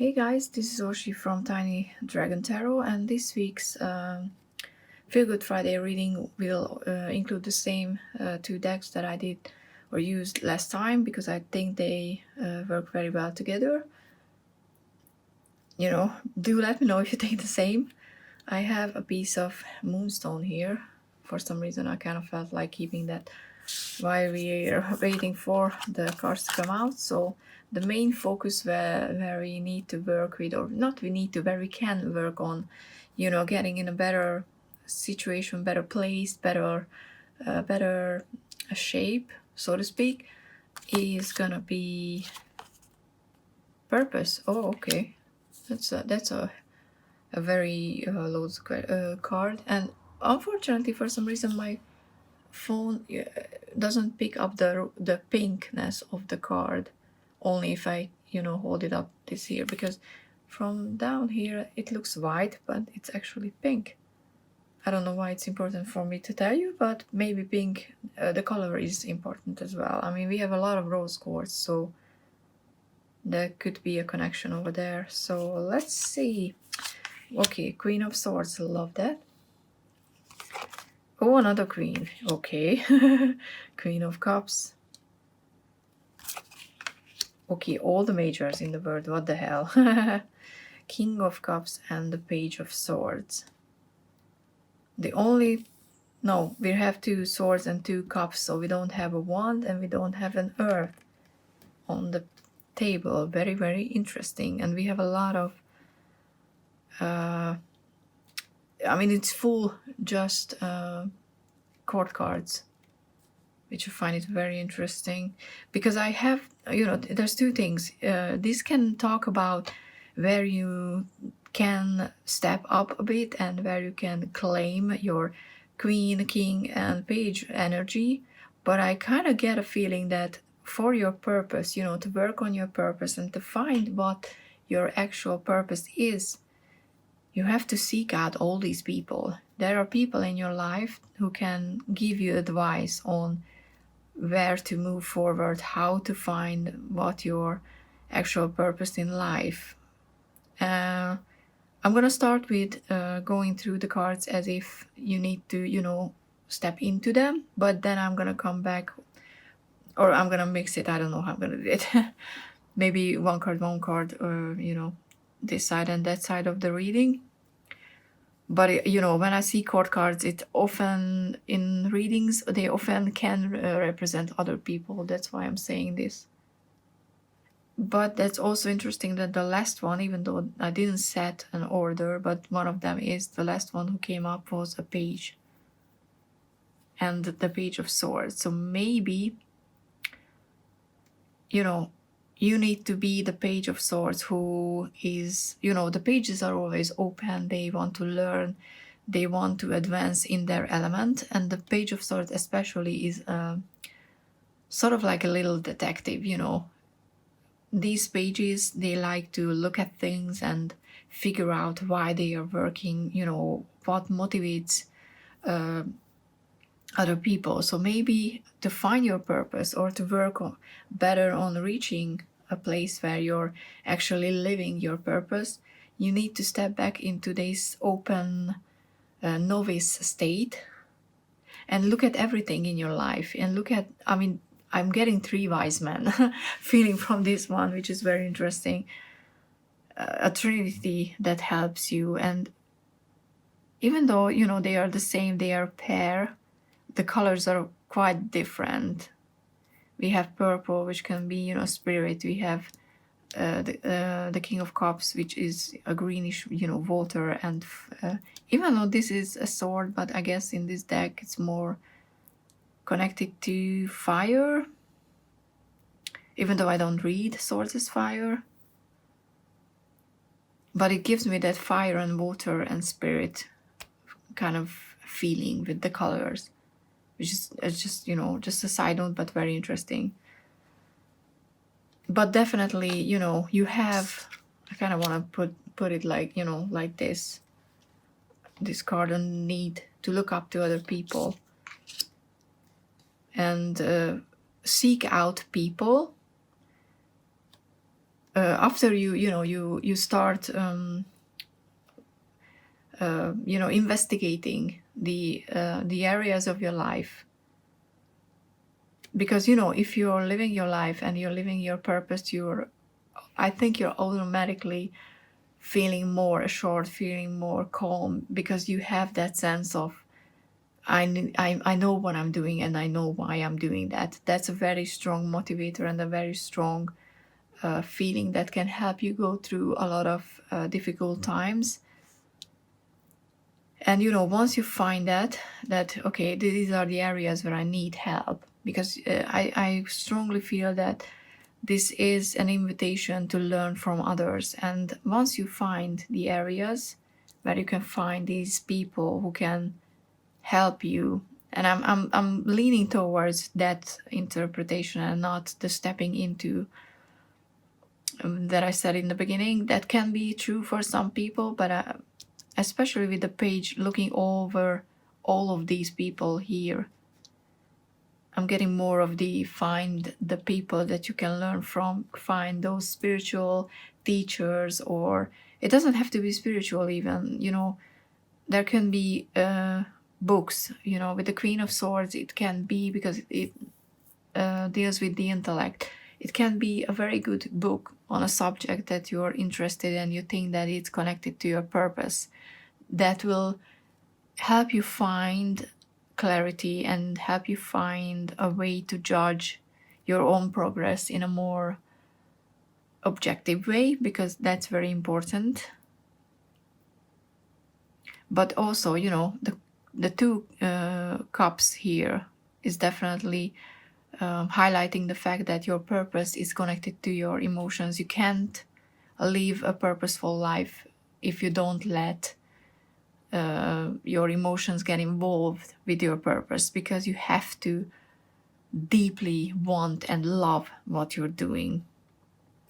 Hey guys, this is Oshi from Tiny Dragon Tarot, and this week's Feel Good Friday reading will include the same two decks that I did or used last time because I think they work very well together. You know, do let me know if you think the same. I have a piece of moonstone here. For some reason I kind of felt like keeping that while we are waiting for the cards to come out. So the main focus where we need to work with, or not we need to, where we can work on, you know, getting in a better situation, better place, better shape, so to speak, is gonna be purpose. Oh, okay, that's a very loaded card, and unfortunately for some reason my phone doesn't pick up the pinkness of the card, only if I, you know, hold it up this here, because from down here it looks white but it's actually pink. I don't know why it's important for me to tell you, but maybe pink, the color is important as well. I mean, we have a lot of rose quartz, so there could be a connection over there. So let's see. Okay, Queen of Swords, love that. Oh, another queen. Okay. Queen of Cups. Okay, all the majors in the world. What the hell? King of Cups and the Page of Swords. The only... No, we have two swords and two cups, so we don't have a wand and we don't have an earth on the table. Very, very interesting. And we have a lot of... I mean, it's full just court cards, which I find it very interesting, because I have, you know, there's two things. This can talk about where you can step up a bit and where you can claim your queen, king, and page energy. But I kind of get a feeling that for your purpose, you know, to work on your purpose and to find what your actual purpose is, you have to seek out all these people. There are people in your life who can give you advice on where to move forward, how to find what your actual purpose in life. I'm gonna start with going through the cards as if you need to, you know, step into them, but then I'm gonna come back, or I'm gonna mix it. I don't know how I'm gonna do it. Maybe one card, or, you know, this side and that side of the reading. But, you know, when I see court cards, it often, in readings, they often can represent other people. That's why I'm saying this. But that's also interesting that the last one, even though I didn't set an order, but one of them is the last one who came up was a page. And the Page of Swords. So maybe, you know, you need to be the Page of Swords who is, you know, the pages are always open. They want to learn. They want to advance in their element. And the Page of Swords especially is sort of like a little detective, you know. These pages, they like to look at things and figure out why they are working, you know, what motivates other people. So maybe to find your purpose or to work better on reaching a place where you're actually living your purpose, you need to step back into this open novice state and look at everything in your life and look at, I mean, I'm getting three wise men feeling from this one, which is very interesting. A trinity that helps you. And even though, you know, they are the same, they are a pair, the colors are quite different. We have purple, which can be, you know, spirit. We have the King of Cups, which is a greenish, you know, water. And even though this is a sword, but I guess in this deck it's more connected to fire, even though I don't read swords as fire. But it gives me that fire and water and spirit kind of feeling with the colors, which is, it's just, you know, just a side note, but very interesting. But definitely, you know, you have, I kind of want to put it like, you know, like this card on need to look up to other people and seek out people after you start investigating the areas of your life, because if you're living your life and you're living your purpose, I think you're automatically feeling more assured, feeling more calm, because you have that sense of I know what I'm doing and I know why I'm doing that. That's a very strong motivator and a very strong feeling that can help you go through a lot of difficult times. And once you find that okay, these are the areas where I need help, because I strongly feel that this is an invitation to learn from others. And once you find the areas where you can find these people who can help you, and I'm leaning towards that interpretation and not the stepping into that I said in the beginning. That can be true for some people, but especially with the page looking over all of these people here, I'm getting more of the find the people that you can learn from, find those spiritual teachers, or it doesn't have to be spiritual even, there can be books, with the Queen of Swords, it can be, because it deals with the intellect. It can be a very good book on a subject that you're interested in, you think that it's connected to your purpose, that will help you find clarity and help you find a way to judge your own progress in a more objective way, because that's very important. But also, the two cups here is definitely highlighting the fact that your purpose is connected to your emotions. You can't live a purposeful life if you don't let your emotions get involved with your purpose, because you have to deeply want and love what you're doing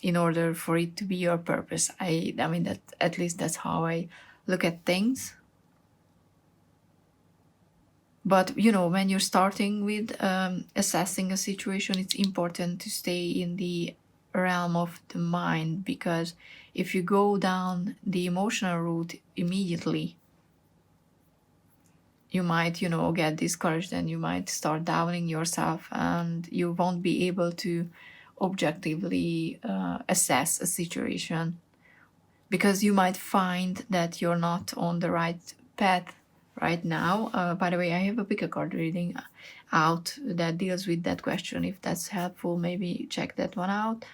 in order for it to be your purpose. I mean, that at least that's how I look at things. But when you're starting with assessing a situation, it's important to stay in the realm of the mind, because if you go down the emotional route immediately, you might get discouraged and you might start doubting yourself, and you won't be able to objectively assess a situation, because you might find that you're not on the right path right now. By the way, I have a pick a card reading out that deals with that question. If that's helpful, maybe check that one out.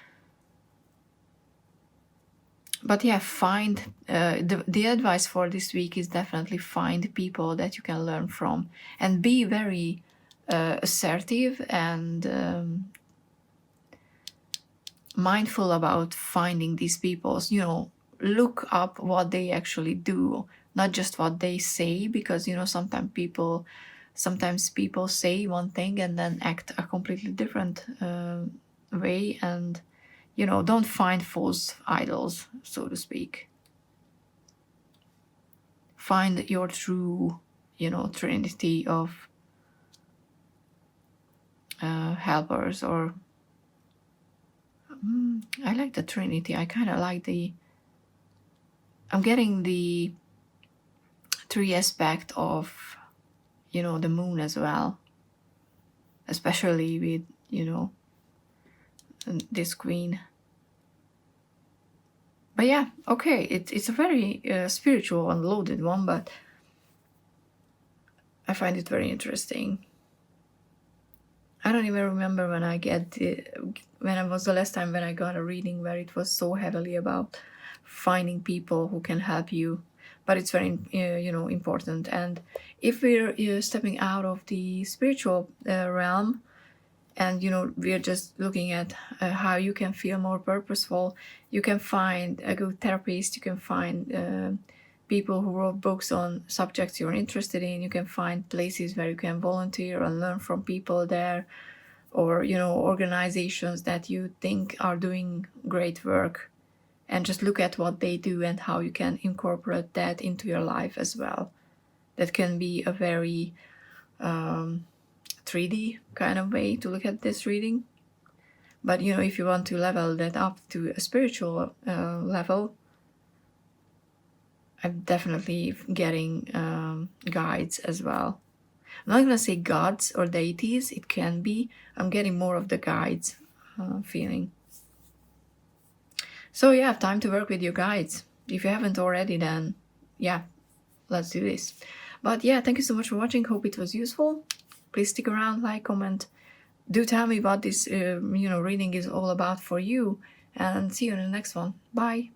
But yeah, find the advice for this week is definitely find people that you can learn from, and be very assertive and mindful about finding these people. Look up what they actually do, not just what they say, because sometimes people say one thing and then act a completely different way. And don't find false idols, so to speak. Find your true trinity of helpers. Or I like the trinity. I kind of like I'm getting the three aspect of the moon as well, especially with this queen. But yeah, okay, it's a very spiritual and loaded one, but I find it very interesting. I don't even remember when when it was the last time when I got a reading where it was so heavily about finding people who can help you. But it's very important. And if we're stepping out of the spiritual realm, and we're just looking at how you can feel more purposeful, you can find a good therapist, you can find people who wrote books on subjects you're interested in, you can find places where you can volunteer and learn from people there, or organizations that you think are doing great work, and just look at what they do and how you can incorporate that into your life as well. That can be a very 3D kind of way to look at this reading. But if you want to level that up to a spiritual level, I'm definitely getting guides as well. I'm not gonna say gods or deities, it can be. I'm getting more of the guides feeling. So yeah, time to work with your guides. If you haven't already, then yeah, let's do this. But yeah, thank you so much for watching. Hope it was useful. Please stick around, like, comment. Do tell me what this reading is all about for you, and see you in the next one. Bye.